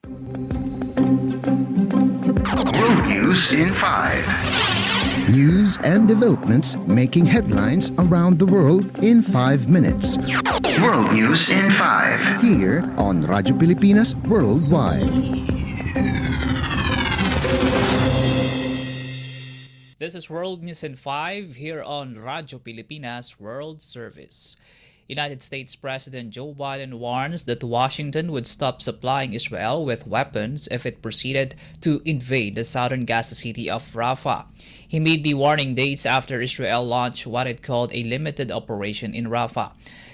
World News in 5. News and developments making headlines around the world in 5 minutes. World News in 5. Here on Radyo Pilipinas Worldwide. This is World News in 5 here on Radyo Pilipinas World Service. United States President Joe Biden warns that Washington would stop supplying Israel with weapons if it proceeded to invade the southern Gaza city of Rafah. He made the warning days after Israel launched what it called a limited operation in Rafah.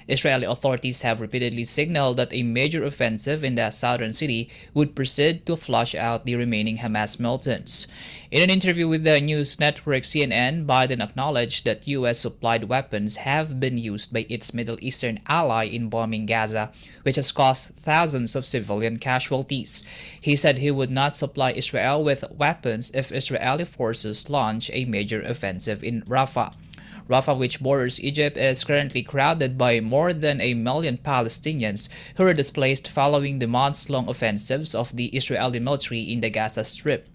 Israeli authorities have repeatedly signaled that a major offensive in the southern city would proceed to flush out the remaining Hamas militants. In an interview with the news network CNN, Biden acknowledged that U.S.-supplied weapons have been used by its Middle Eastern ally in bombing Gaza, which has caused thousands of civilian casualties. He said he would not supply Israel with weapons if Israeli forces launch a major offensive in Rafah. Rafah, which borders Egypt, is currently crowded by more than 1 million Palestinians who were displaced following the months-long offensives of the Israeli military in the Gaza Strip.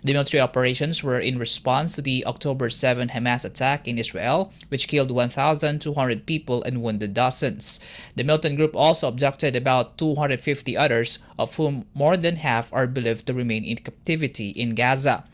The military operations were in response to the October 7 Hamas attack in Israel, which killed 1,200 people and wounded dozens. The militant group also abducted about 250 others, of whom more than half are believed to remain in captivity in Gaza.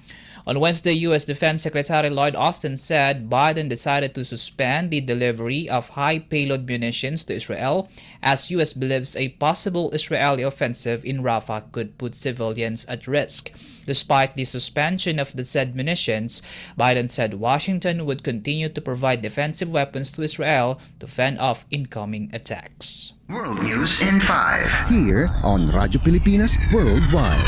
On Wednesday, U.S. Defense Secretary Lloyd Austin said Biden decided to suspend the delivery of high-payload munitions to Israel as U.S. believes a possible Israeli offensive in Rafah could put civilians at risk. Despite the suspension of the said munitions, Biden said Washington would continue to provide defensive weapons to Israel to fend off incoming attacks. World News in 5. Here on Radyo Pilipinas Worldwide.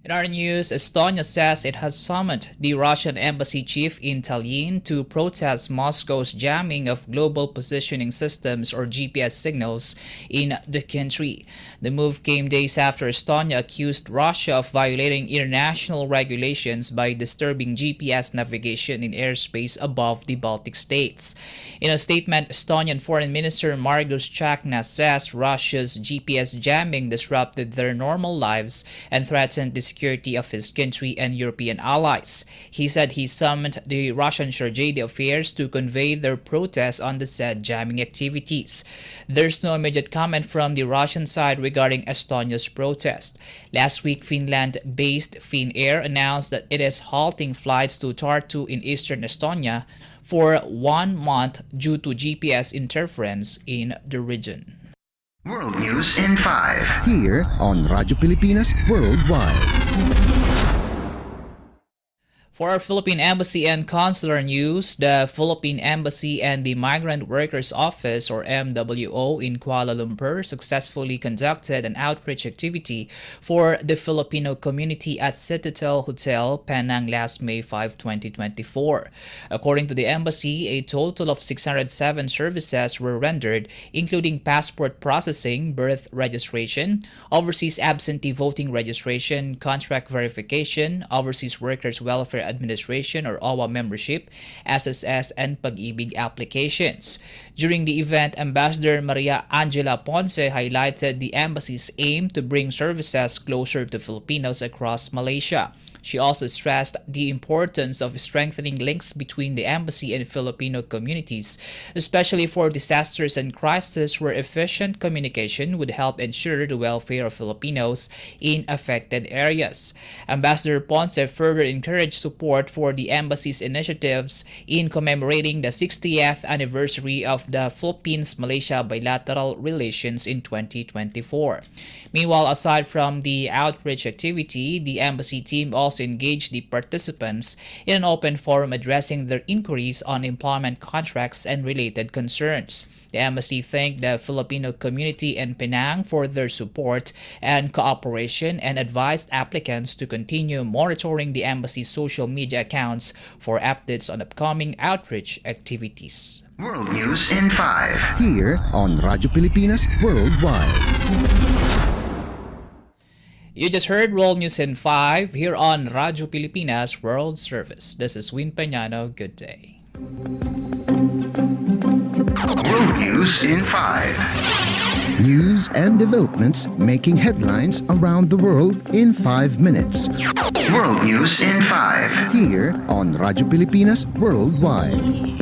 In our news, Estonia says it has summoned the Russian embassy chief in Tallinn to protest Moscow's jamming of global positioning systems or GPS signals in the country. The move came days after Estonia accused Russia of violating international regulations by disturbing GPS navigation in airspace above the Baltic states. In a statement, Estonian Foreign Minister Margus Tsahkna says Russia's GPS jamming disrupted their normal lives and threatened the security of his country and European allies. He said he summoned the Russian Chargé d'Affaires to convey their protest on the said jamming activities. There's no immediate comment from the Russian side regarding Estonia's protest. Last week, Finland-based Finnair announced that it is halting flights to Tartu in eastern Estonia for 1 month due to GPS interference in the region. World News in 5. Here on Radyo Pilipinas Worldwide. For our Philippine Embassy and Consular news, the Philippine Embassy and the Migrant Workers Office or MWO in Kuala Lumpur successfully conducted an outreach activity for the Filipino community at Citatel Hotel, Penang last May 5, 2024. According to the embassy, a total of 607 services were rendered, including passport processing, birth registration, overseas absentee voting registration, contract verification, overseas workers welfare administration or OWA membership, SSS, and Pag-ibig applications. During the event, Ambassador Maria Angela Ponce highlighted the embassy's aim to bring services closer to Filipinos across Malaysia. She also stressed the importance of strengthening links between the embassy and Filipino communities, especially for disasters and crises where efficient communication would help ensure the welfare of Filipinos in affected areas. Ambassador Ponce further encouraged support for the embassy's initiatives in commemorating the 60th anniversary of the Philippines-Malaysia bilateral relations in 2024. Meanwhile, aside from the outreach activity, the embassy team also engaged the participants in an open forum addressing their inquiries on employment contracts and related concerns. The embassy thanked the Filipino community in Penang for their support and cooperation and advised applicants to continue monitoring the embassy's social media accounts for updates on upcoming outreach activities. World News in 5. Here on Radyo Pilipinas Worldwide. You just heard World News in 5 here on Radyo Pilipinas World Service. This is Peñano. Good day. World News in 5. News and developments making headlines around the world in 5 minutes. World News in 5. Here on Radyo Pilipinas Worldwide.